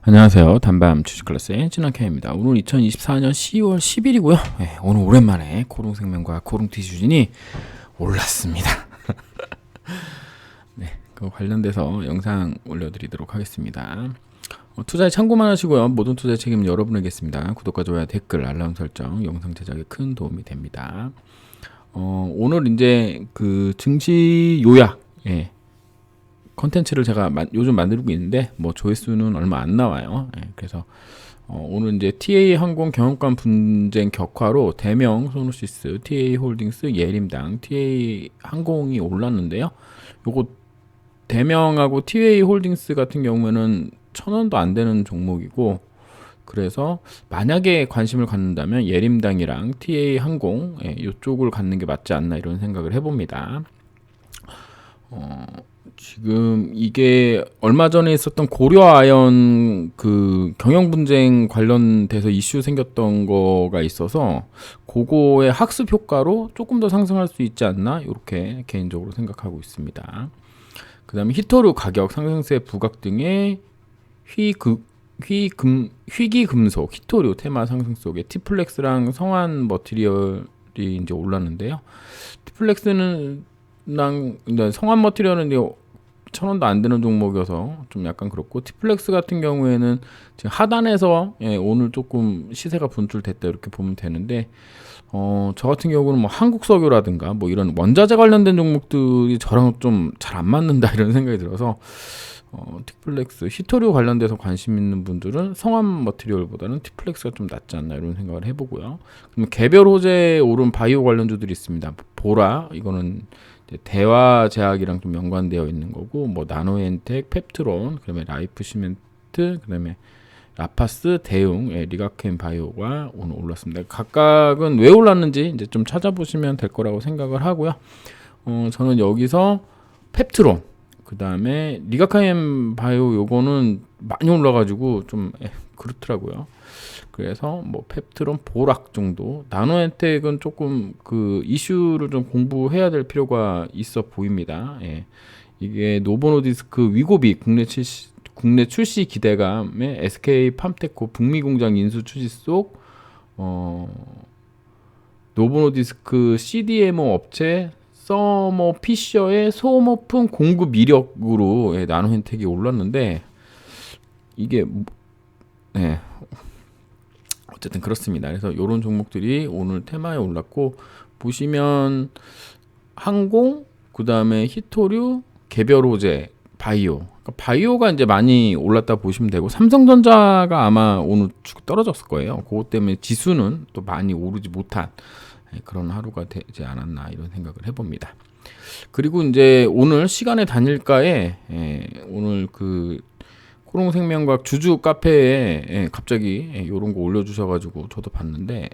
안녕하세요. 단밤 주식클래스의 진학현입니다. 오늘 2024년 10월 10일이고요. 네, 오늘 오랜만에 코롱생명과 코롱티 주진이 올랐습니다. 네, 그 관련돼서 영상 올려드리도록 하겠습니다. 투자에 참고만 하시고요. 모든 투자의 책임은 여러분에게있습니다. 구독과 좋아요, 댓글, 알람 설정, 영상 제작에 큰 도움이 됩니다. 오늘 이제 그 증시 요약, 컨텐츠를 제가 요즘 만들고 있는데 뭐 조회수는 얼마 안 나와요. 그래서 오늘 이제 TA 항공 경영권 분쟁 격화로 대명 소노시스, TA 홀딩스, 예림당, TA 항공이 올랐는데요. 요거 대명하고 TA 홀딩스 같은 경우에는 1,000원도 안 되는 종목이고, 그래서 만약에 관심을 갖는다면 예림당이랑 TA 항공 이쪽을 갖는 게 맞지 않나 이런 생각을 해봅니다. 지금 이게 얼마 전에 있었던 고려아연 그 경영 분쟁 관련돼서 이슈 생겼던 거가 있어서 그거의 학습 효과로 조금 더 상승할 수 있지 않나 이렇게 개인적으로 생각하고 있습니다. 그 다음에 히토류 가격 상승세 부각 등의 희귀금속 히토류 테마 상승 속에 티플렉스랑 성한 머티리얼이 이제 올랐는데요. 티플렉스는 성한 머티리얼은 1,000원도 안 되는 종목이어서 좀 약간 그렇고, 티플렉스 같은 경우에는 지금 하단에서 오늘 조금 시세가 분출됐다 이렇게 보면 되는데, 저 같은 경우는 뭐 한국석유라든가 뭐 이런 원자재 관련된 종목들이 저랑 좀 잘 안 맞는다 이런 생각이 들어서 티플렉스, 히토류 관련돼서 관심 있는 분들은 성한 머티리얼보다는 티플렉스가 좀 낫지 않나 이런 생각을 해보고요. 그럼 개별 호재에 오른 바이오 관련주들이 있습니다. 보라, 이거는 대화제약이랑 좀 연관되어 있는 거고, 뭐 나노엔텍, 펩트론, 그다음에 라이프 시멘트, 그다음에 라파스, 대웅, 리가켄 바이오가 오늘 올랐습니다. 각각은 왜 올랐는지 이제 좀 찾아보시면 될 거라고 생각을 하고요. 저는 여기서 펩트론, 그다음에 리가켄 바이오 요거는 많이 올라가지고 좀 그렇더라고요. 그래서 뭐 펩트론, 보락 정도, 나노엔텍은 조금 그 이슈를 좀 공부해야 될 필요가 있어 보입니다. 이게 노보노디스크 위고비 국내 출시 기대감에 SK 팜테코 북미 공장 인수 추진 속 노보노디스크 CDMO 업체 서머 피셔의 소모품 공급 이력으로 나노엔텍이 올랐는데, 이게 어쨌든 그렇습니다. 그래서 이런 종목들이 오늘 테마에 올랐고, 보시면 항공, 그 다음에 히토류, 개별 호재, 바이오. 그러니까 바이오가 이제 많이 올랐다 보시면 되고, 삼성전자가 아마 오늘 떨어졌을 거예요. 그것 때문에 지수는 또 많이 오르지 못한 그런 하루가 되지 않았나 이런 생각을 해봅니다. 그리고 이제 오늘 시간의 단일가에 오늘 그 코롱생명과학 주주 카페에 갑자기 이런 거 올려주셔가지고 저도 봤는데,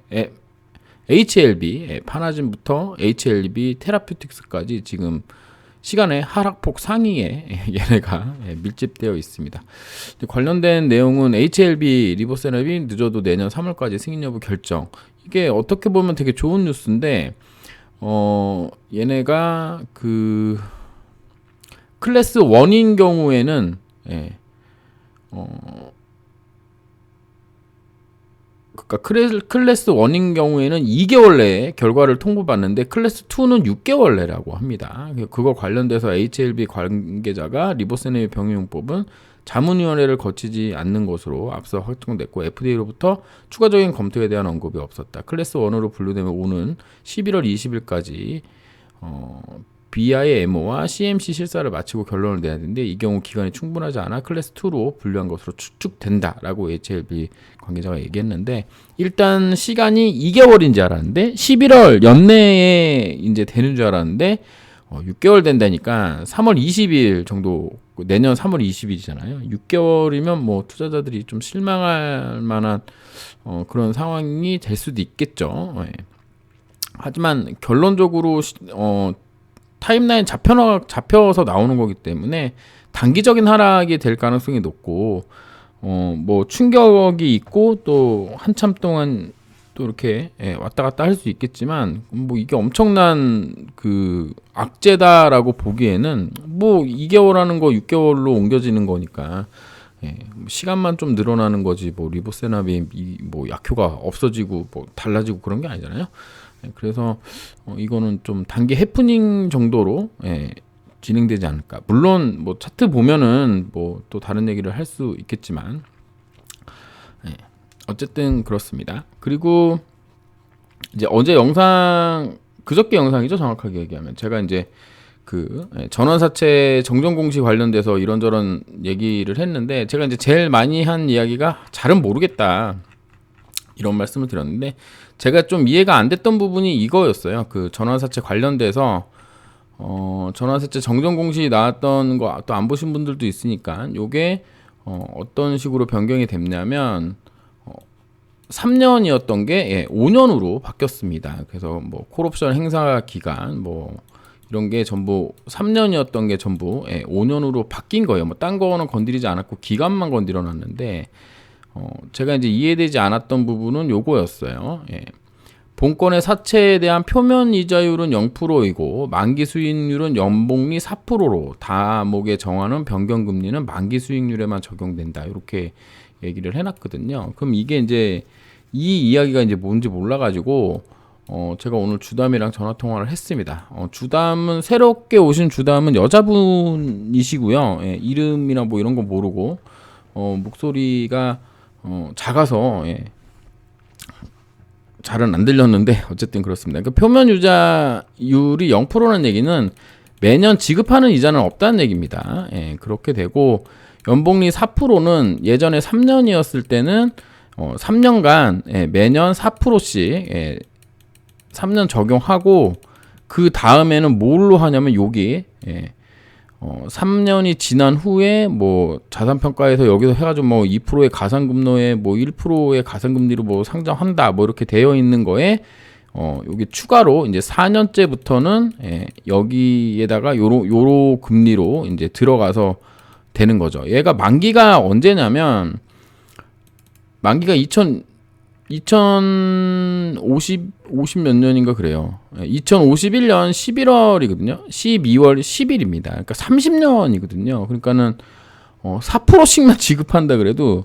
HLB 파나진부터 HLB 테라퓨틱스까지 지금 시간의 하락폭 상위에 얘네가 밀집되어 있습니다. 관련된 내용은 HLB 리보세라비 늦어도 내년 3월까지 승인 여부 결정. 이게 어떻게 보면 되게 좋은 뉴스인데, 얘네가 그 클래스 1인 경우에는 그러니까 클래스 1인 경우에는 2개월 내에 결과를 통보받는데, 클래스 2는 6개월 내라고 합니다. 그거 관련돼서 HLB 관계자가 리보세네비 병용법은 자문위원회를 거치지 않는 것으로 앞서 확정됐고, FDA로부터 추가적인 검토에 대한 언급이 없었다. 클래스 1으로 분류되면 오는 11월 20일까지 BIMO와 CMC 실사를 마치고 결론을 내야 되는데, 이 경우 기간이 충분하지 않아 클래스 2로 분류한 것으로 추측된다라고 HLB 관계자가 얘기했는데, 일단 시간이 2개월인 줄 알았는데 11월 연내에 이제 되는 줄 알았는데 6개월 된다니까 3월 20일 정도, 내년 3월 20일이잖아요. 6개월이면 뭐 투자자들이 좀 실망할 만한 그런 상황이 될 수도 있겠죠. 하지만 결론적으로 타임라인 잡혀서 나오는 거기 때문에 단기적인 하락이 될 가능성이 높고, 뭐 충격이 있고 또 한참 동안 또 이렇게 왔다 갔다 할 수 있겠지만, 뭐 이게 엄청난 그 악재다라고 보기에는 뭐 2개월 하는 거 6개월로 옮겨지는 거니까 시간만 좀 늘어나는 거지 뭐 리보세라핌 뭐 약효가 없어지고 뭐 달라지고 그런 게 아니잖아요. 그래서 이거는 좀 단기 해프닝 정도로 진행되지 않을까. 물론 뭐 차트 보면은 뭐 또 다른 얘기를 할 수 있겠지만 어쨌든 그렇습니다. 그리고 이제 어제 영상 그저께 영상이죠, 정확하게 얘기하면 제가 이제 그 전환사채 정정공시 관련돼서 이런저런 얘기를 했는데, 제가 이제 제일 많이 한 이야기가 잘은 모르겠다 이런 말씀을 드렸는데, 제가 좀 이해가 안 됐던 부분이 이거였어요. 그 전환사채 관련돼서 전환사채 정정공시 나왔던 거 또 안 보신 분들도 있으니까 요게 어떤 식으로 변경이 됐냐면 3년이었던 게 5년으로 바뀌었습니다. 그래서 뭐 콜옵션 행사 기간 뭐 이런 게 전부 3년이었던 게 전부 5년으로 바뀐 거예요. 뭐 딴 거는 건드리지 않았고 기간만 건드려 놨는데 제가 이제 이해되지 않았던 부분은 요거였어요. 본건의 사채에 대한 표면 이자율은 0%이고 만기 수익률은 연복리 4%로 다목에 정하는 변경금리는 만기 수익률에만 적용된다. 이렇게 얘기를 해놨거든요. 그럼 이게 이제 이 이야기가 이제 뭔지 몰라가지고 제가 오늘 주담이랑 전화 통화를 했습니다. 주담은 새롭게 오신 주담은 여자분이시고요. 이름이나 뭐 이런 거 모르고 목소리가 작아서 잘은 안 들렸는데 어쨌든 그렇습니다. 그러니까 표면 이자율이 0%라는 얘기는 매년 지급하는 이자는 없다는 얘기입니다. 그렇게 되고 연복리 4%는 예전에 3년이었을 때는 3년간 매년 4%씩 3년 적용하고, 그 다음에는 뭘로 하냐면 여기 3년이 지난 후에 뭐 자산평가에서 여기서 해가지고 뭐 2%의 가산금리에 뭐 1%의 가산금리로 뭐 상정한다 뭐 이렇게 되어 있는 거에 여기 추가로 이제 4년째부터는 여기에다가 요로 금리로 이제 들어가서 되는 거죠. 얘가 만기가 언제냐면 만기가 2050 몇 년인가 그래요. 2051년 11월이거든요. 12월 10일입니다. 그러니까 30년이거든요. 그러니까는 4%씩만 지급한다 그래도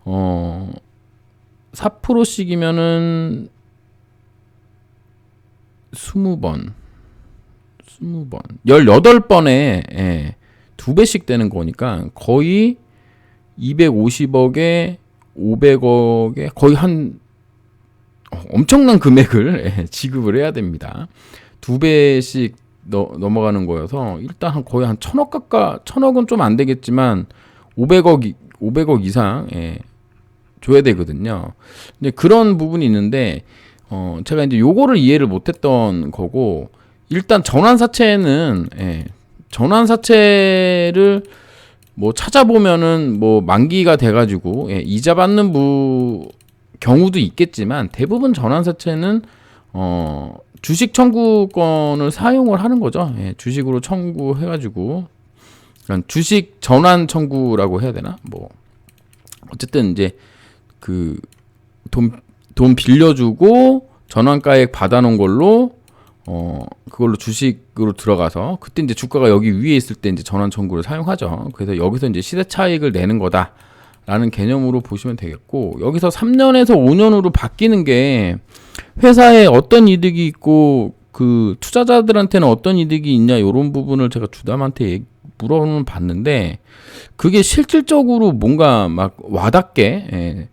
4%씩이면은 20번 18번에 2배씩 되는 거니까 거의 250억에 500억에 거의 한 엄청난 금액을 지급을 해야 됩니다. 2배씩 넘어가는 거여서 일단 거의 한 1000억 가까 1000억은 좀 안 되겠지만 500억 이상 줘야 되거든요. 근데 그런 부분이 있는데 제가 이제 요거를 이해를 못했던 거고, 일단 전환사채는 전환사채를 뭐 찾아보면은 뭐 만기가 돼가지고 이자 받는 경우도 있겠지만 대부분 전환사채는 주식 청구권을 사용을 하는 거죠. 주식으로 청구해가지고 주식 전환 청구라고 해야 되나? 뭐 어쨌든 이제 그 돈 빌려주고 전환가액 받아놓은 걸로 그걸로 주식으로 들어가서 그때 이제 주가가 여기 위에 있을 때 이제 전환 청구를 사용하죠. 그래서 여기서 이제 시세 차익을 내는 거다라는 개념으로 보시면 되겠고, 여기서 3년에서 5년으로 바뀌는 게 회사에 어떤 이득이 있고 그 투자자들한테는 어떤 이득이 있냐 이런 부분을 제가 주담한테 물어는 봤는데 그게 실질적으로 뭔가 막 와닿게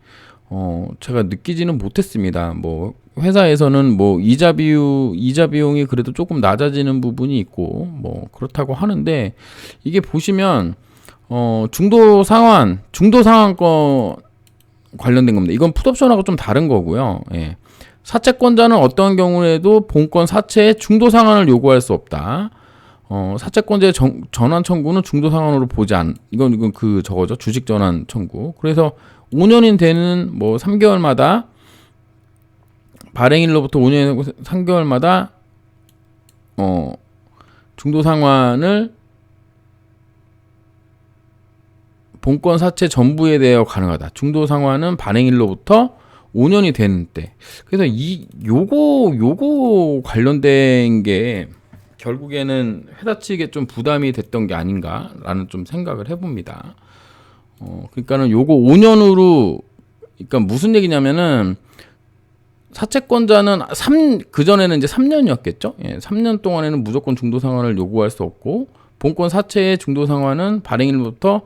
제가 느끼지는 못했습니다. 뭐 회사에서는 뭐 이자 비용이 그래도 조금 낮아지는 부분이 있고 뭐 그렇다고 하는데, 이게 보시면 중도 상환권 관련된 겁니다. 이건 풋옵션하고 좀 다른 거고요. 사채권자는 어떠한 경우에도 본권 사채에 중도 상환을 요구할 수 없다. 사채권자의 전환 청구는 중도 상환으로 이건 그 저거죠. 주식 전환 청구. 그래서 5년이 되는 뭐 3개월마다 발행일로부터 5년 3개월마다 중도 상환을 본권 사채 전부에 대해 가능하다. 중도 상환은 발행일로부터 5년이 되는 때. 그래서 요거 관련된 게 결국에는 회사 측에 좀 부담이 됐던 게 아닌가라는 좀 생각을 해봅니다. 그러니까는 요거 5년으로, 그러니까 무슨 얘기냐면은 사채권자는 그전에는 이제 3년이었겠죠. 예, 3년 동안에는 무조건 중도 상환을 요구할 수 없고, 본권 사채의 중도 상환은 발행일부터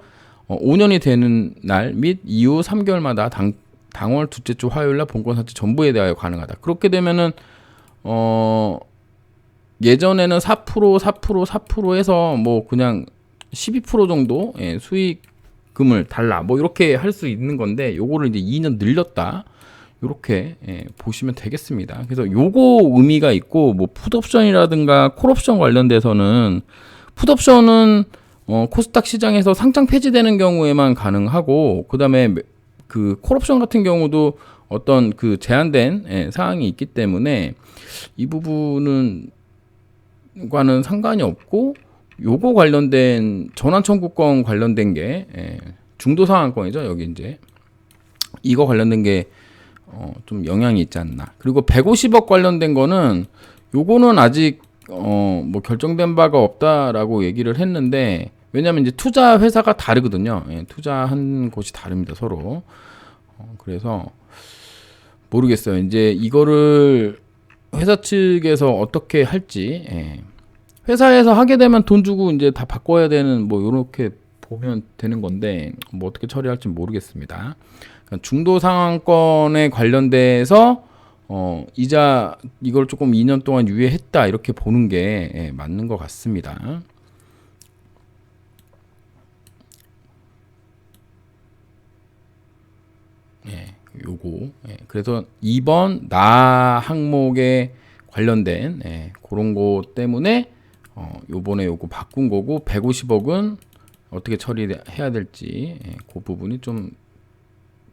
5년이 되는 날 및 이후 3개월마다 당월 둘째 주 화요일 날 본권 사채 전부에 대하여 가능하다. 그렇게 되면은 예전에는 4% 해서 뭐 그냥 12% 정도 수익금을 달라 뭐 이렇게 할 수 있는 건데, 요거를 이제 2년 늘렸다. 이렇게 보시면 되겠습니다. 그래서 요거 의미가 있고, 뭐 풋옵션이라든가 콜옵션 관련돼서는, 풋옵션은 코스닥 시장에서 상장 폐지되는 경우에만 가능하고, 그다음에 그 콜옵션 같은 경우도 어떤 그 제한된 사항이 있기 때문에 이 부분은 과는 상관이 없고, 요거 관련된 전환 청구권 관련된 게 중도 상환권이죠. 여기 이제 이거 관련된 게 좀 영향이 있지 않나. 그리고 150억 관련된 거는 요거는 아직 뭐 결정된 바가 없다라고 얘기를 했는데, 왜냐면 이제 투자 회사가 다르거든요. 투자한 곳이 다릅니다, 서로. 그래서 모르겠어요. 이제 이거를 회사 측에서 어떻게 할지. 회사에서 하게 되면 돈 주고 이제 다 바꿔야 되는, 뭐 요렇게 보면 되는 건데, 뭐 어떻게 처리할지 모르겠습니다. 중도 상환권에 관련돼서 이자 이걸 조금 2년 동안 유예했다, 이렇게 보는 게 맞는 것 같습니다. 요거 그래서 2번 나 항목에 관련된 그런 거 때문에 요번에 요거 바꾼 거고, 150억은 어떻게 처리해야 될지 그 부분이 좀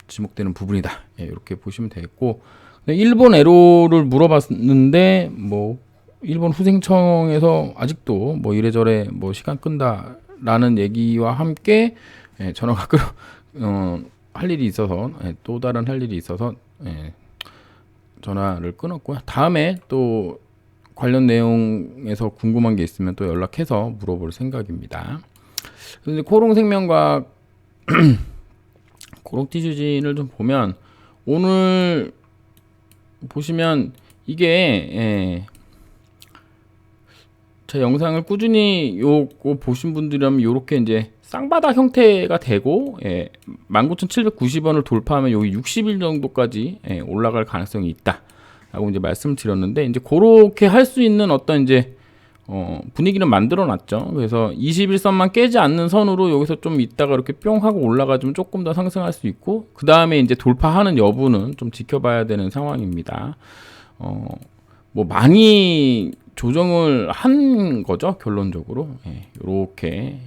지목되는 부분이다. 이렇게 보시면 되겠고, 일본 에로를 물어봤는데, 뭐 일본 후생청에서 아직도 뭐 이래저래 뭐 시간 끈다라는 얘기와 함께 전화가 할 일이 있어서, 또 다른 할 일이 있어서 전화를 끊었고요. 다음에 또 관련 내용에서 궁금한 게 있으면 또 연락해서 물어볼 생각입니다. 그런데 코롱생명과학 코롱티슈진을 좀 보면, 오늘 보시면 이게 제 영상을 꾸준히 요거 보신 분들이라면 요렇게 이제 쌍바닥 형태가 되고 19,790원을 돌파하면 여기 60일 정도까지 올라갈 가능성이 있다 라고 이제 말씀을 드렸는데, 이제 그렇게 할 수 있는 어떤 이제 분위기는 만들어 놨죠. 그래서 21선만 깨지 않는 선으로 여기서 좀 있다가 이렇게 뿅 하고 올라가주면 조금 더 상승할 수 있고, 그 다음에 이제 돌파하는 여부는 좀 지켜봐야 되는 상황입니다. 뭐 많이 조정을 한 거죠, 결론적으로. 이렇게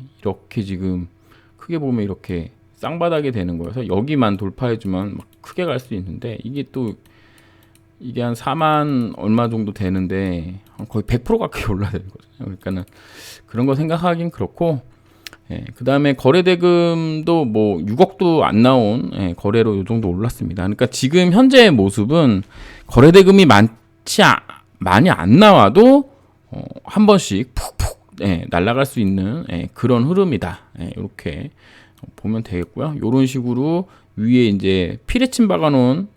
지금 크게 보면 이렇게 쌍바닥이 되는 거여서 여기만 돌파해주면 막 크게 갈 수 있는데, 이게 한 4만 얼마 정도 되는데 거의 100% 가까이 올라야 되는 거죠. 그러니까는 그런 거 생각하긴 그렇고, 그 다음에 거래대금도 뭐 6억도 안 나온 거래로 이 정도 올랐습니다. 그러니까 지금 현재의 모습은 거래대금이 많이 안 나와도 한 번씩 푹푹 날아갈 수 있는 그런 흐름이다. 이렇게 보면 되겠고요. 이런 식으로 위에 이제 피레침 박아놓은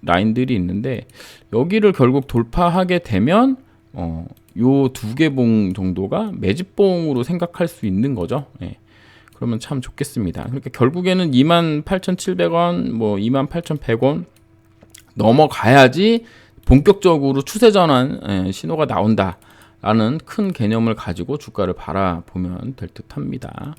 라인들이 있는데, 여기를 결국 돌파하게 되면 요 두 개 봉 정도가 매집봉으로 생각할 수 있는 거죠. 그러면 참 좋겠습니다. 그러니까 결국에는 28,700원, 뭐 28,100원 넘어가야지 본격적으로 추세 전환 신호가 나온다라는 큰 개념을 가지고 주가를 바라보면 될 듯합니다.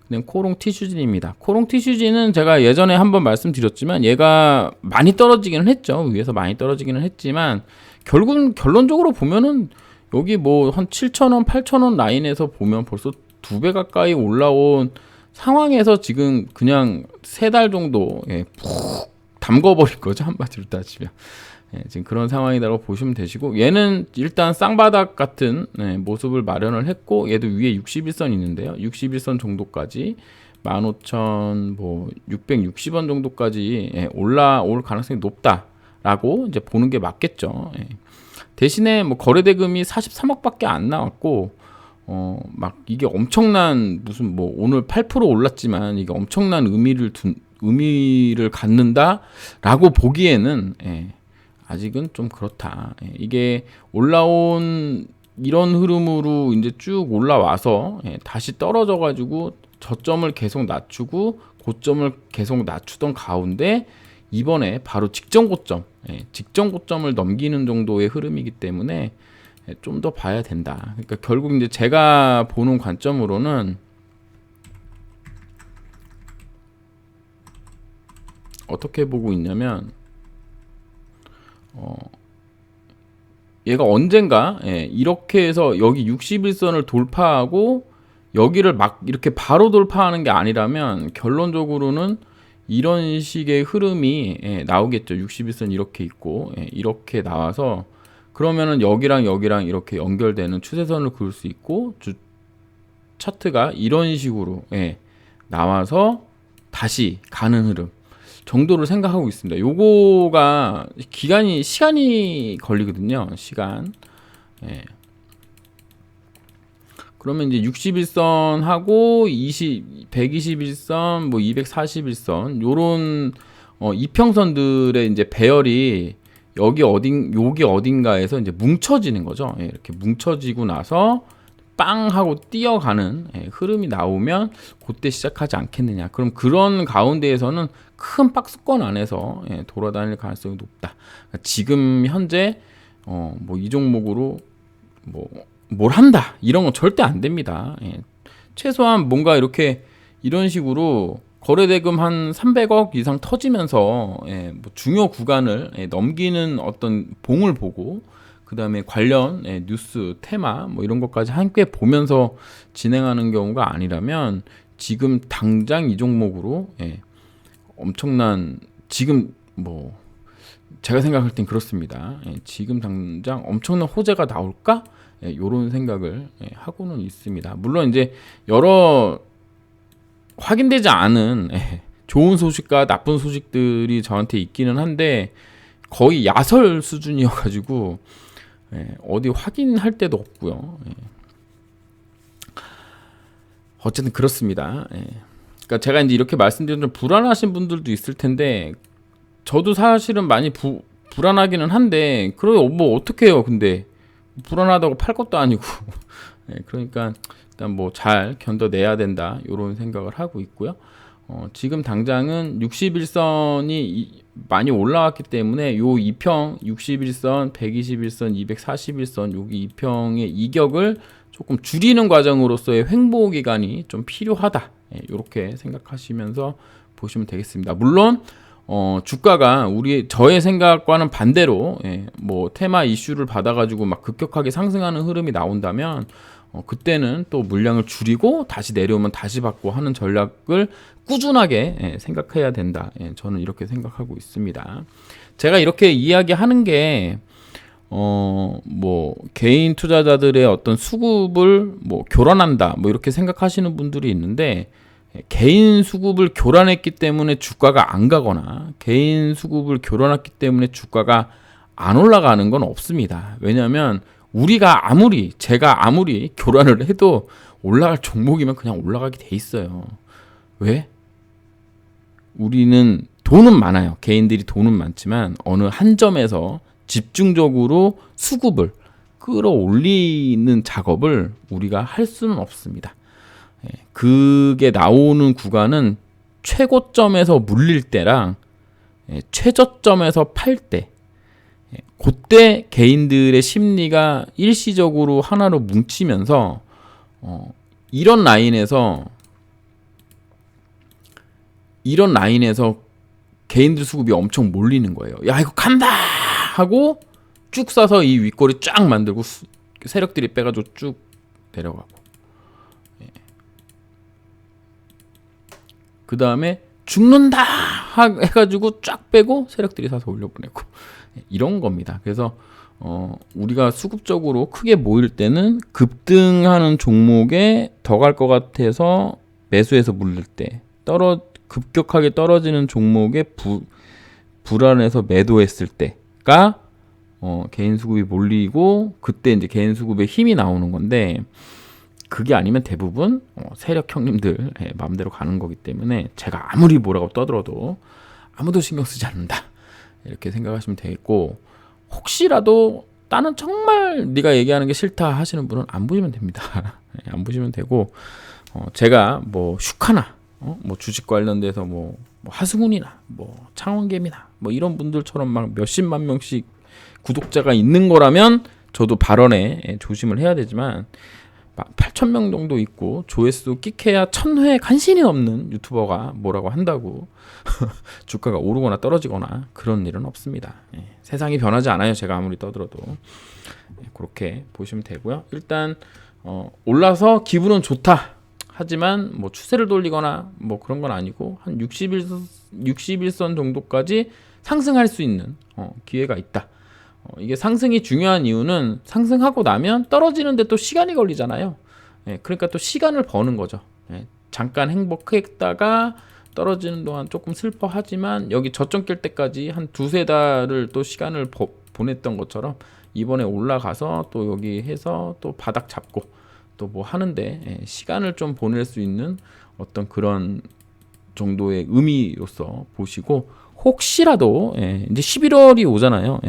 그냥 코롱 티슈진입니다. 코롱 티슈진은 제가 예전에 한번 말씀드렸지만 얘가 많이 떨어지기는 했죠. 위에서 많이 떨어지기는 했지만 결론적으로 보면은 여기 뭐 한 7,000원, 8,000원 라인에서 보면 벌써 2배 가까이 올라온 상황에서 지금 그냥 3달 정도 푹 담궈버릴 거죠, 한마디로 따지면. 지금 그런 상황이라고 보시면 되시고, 얘는 일단 쌍바닥 같은 모습을 마련을 했고, 얘도 위에 61선 있는데요. 61선 정도까지 15,660원 정도까지 올라올 가능성이 높다라고 이제 보는 게 맞겠죠. 대신에 뭐 거래대금이 43억밖에 안 나왔고, 막 이게 엄청난 무슨 뭐 오늘 8% 올랐지만 이게 엄청난 의미를 갖는다라고 보기에는 아직은 좀 그렇다. 이게 올라온 이런 흐름으로 이제 쭉 올라와서 다시 떨어져 가지고 저점을 계속 낮추고 고점을 계속 낮추던 가운데 이번에 바로 직전 고점을 넘기는 정도의 흐름이기 때문에 좀 더 봐야 된다. 그러니까 결국 이제 제가 보는 관점으로는 어떻게 보고 있냐면 얘가 언젠가 이렇게 해서 여기 61선을 돌파하고 여기를 막 이렇게 바로 돌파하는 게 아니라면 결론적으로는 이런 식의 흐름이 나오겠죠. 61선 이렇게 있고 이렇게 나와서 그러면은 여기랑 이렇게 연결되는 추세선을 그을 수 있고 차트가 이런 식으로 나와서 다시 가는 흐름 정도를 생각하고 있습니다. 요거가 시간이 걸리거든요. 시간. 그러면 이제 61선 하고 121선, 뭐 241선 요런 이평선들의 이제 배열이 여기 어딘가에서 이제 뭉쳐지는 거죠. 이렇게 뭉쳐지고 나서 빵 하고 뛰어가는 흐름이 나오면 그때 시작하지 않겠느냐. 그럼 그런 가운데에서는 큰 박스권 안에서 돌아다닐 가능성이 높다. 그러니까 지금 현재 뭐 이 종목으로 뭘 한다 이런 건 절대 안 됩니다. 최소한 뭔가 이렇게 이런 식으로 거래대금 한 300억 이상 터지면서 뭐 중요 구간을 넘기는 어떤 봉을 보고 그 다음에 관련 뉴스, 테마 뭐 이런 것까지 함께 보면서 진행하는 경우가 아니라면 지금 당장 이 종목으로 엄청난 지금 뭐 제가 생각할 땐 그렇습니다. 지금 당장 엄청난 호재가 나올까? 이런 생각을 하고는 있습니다. 물론 이제 여러 확인되지 않은 좋은 소식과 나쁜 소식들이 저한테 있기는 한데 거의 야설 수준이어가지고 어디 확인할 데도 없고요. 어쨌든 그렇습니다. 그러니까 제가 이제 이렇게 말씀드리면 좀 불안하신 분들도 있을 텐데 저도 사실은 많이 불안하기는 한데 그럼 뭐 어떻게 해요? 근데 불안하다고 팔 것도 아니고 그러니까 일단 뭐 잘 견뎌내야 된다 이런 생각을 하고 있고요. 지금 당장은 61선이 많이 올라왔기 때문에 요 2평 61선, 121선, 241선 여기 2평의 이격을 조금 줄이는 과정으로서의 횡보 기간이 좀 필요하다. 이렇게 생각하시면서 보시면 되겠습니다. 물론 주가가 저의 생각과는 반대로 뭐 테마 이슈를 받아가지고 막 급격하게 상승하는 흐름이 나온다면 그때는 또 물량을 줄이고 다시 내려오면 다시 받고 하는 전략을 꾸준하게 생각해야 된다. 저는 이렇게 생각하고 있습니다. 제가 이렇게 이야기하는 게 뭐 개인 투자자들의 어떤 수급을 뭐 교란한다 뭐 이렇게 생각하시는 분들이 있는데 개인 수급을 교란했기 때문에 주가가 안 가거나 개인 수급을 교란했기 때문에 주가가 안 올라가는 건 없습니다. 왜냐하면 제가 아무리 교란을 해도 올라갈 종목이면 그냥 올라가게 돼 있어요. 왜? 우리는 돈은 많아요. 개인들이 돈은 많지만 어느 한 점에서 집중적으로 수급을 끌어올리는 작업을 우리가 할 수는 없습니다. 그게 나오는 구간은 최고점에서 물릴 때랑 최저점에서 팔 때 그때 개인들의 심리가 일시적으로 하나로 뭉치면서 이런 라인에서 개인들 수급이 엄청 몰리는 거예요. 야 이거 간다 하고 쭉 싸서 이 윗꼬리 쫙 만들고 세력들이 빼가지고 쭉 내려가고 그 다음에 죽는다 해가지고 쫙 빼고 세력들이 사서 올려보내고 이런 겁니다. 그래서 우리가 수급적으로 크게 모일 때는 급등하는 종목에 더 갈 것 같아서 매수해서 물릴 때 급격하게 떨어지는 종목에 불안해서 매도했을 때가 개인 수급이 몰리고 그때 이제 개인 수급의 힘이 나오는 건데 그게 아니면 대부분 세력 형님들 마음대로 가는 거기 때문에 제가 아무리 뭐라고 떠들어도 아무도 신경 쓰지 않는다 이렇게 생각하시면 되겠고, 혹시라도 나는 정말 네가 얘기하는 게 싫다 하시는 분은 안 보시면 됩니다. 안 보시면 되고, 제가 뭐 슈카나 뭐 주식 관련돼서 뭐 하승훈이나 뭐 창원개미나 뭐 이런 분들처럼 막 몇십만 명씩 구독자가 있는 거라면 저도 발언에 조심을 해야 되지만, 8,000명 정도 있고 조회수 끽해야 1,000회 간신히 넘는 유튜버가 뭐라고 한다고 주가가 오르거나 떨어지거나 그런 일은 없습니다. 세상이 변하지 않아요. 제가 아무리 떠들어도. 그렇게 보시면 되고요. 일단 올라서 기분은 좋다 하지만 뭐 추세를 돌리거나 뭐 그런 건 아니고, 한 61선 정도까지 상승할 수 있는 기회가 있다. 이게 상승이 중요한 이유는 상승하고 나면 떨어지는데 또 시간이 걸리잖아요. 그러니까 또 시간을 버는 거죠. 잠깐 행복했다가 떨어지는 동안 조금 슬퍼하지만 여기 저점 깰 때까지 한 두세 달을 또 시간을 보냈던 것처럼 이번에 올라가서 또 여기 해서 또 바닥 잡고 또 뭐 하는데 시간을 좀 보낼 수 있는 어떤 그런 정도의 의미로서 보시고, 혹시라도 이제 11월이 오잖아요.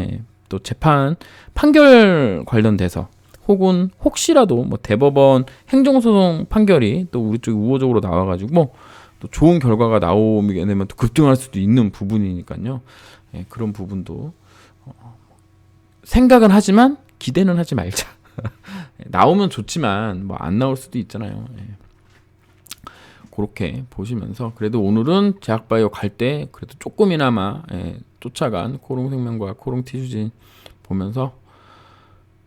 또 재판 판결 관련돼서 혹은 혹시라도 뭐 대법원 행정소송 판결이 또 우리 쪽에 우호적으로 나와가지고 또 좋은 결과가 나오게 되면 또 급등할 수도 있는 부분이니까요. 그런 부분도 생각은 하지만 기대는 하지 말자. 나오면 좋지만 뭐 안 나올 수도 있잖아요. 그렇게 보시면서 그래도 오늘은 제약바이오 갈 때 그래도 조금이나마 쫓아간 코롱생명과 코롱티슈진 보면서,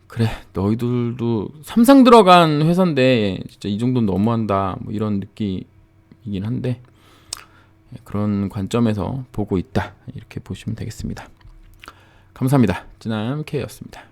그래 너희들도 삼성 들어간 회사인데 진짜 이 정도는 너무한다 뭐 이런 느낌이긴 한데, 그런 관점에서 보고 있다 이렇게 보시면 되겠습니다. 감사합니다. 진함K였습니다.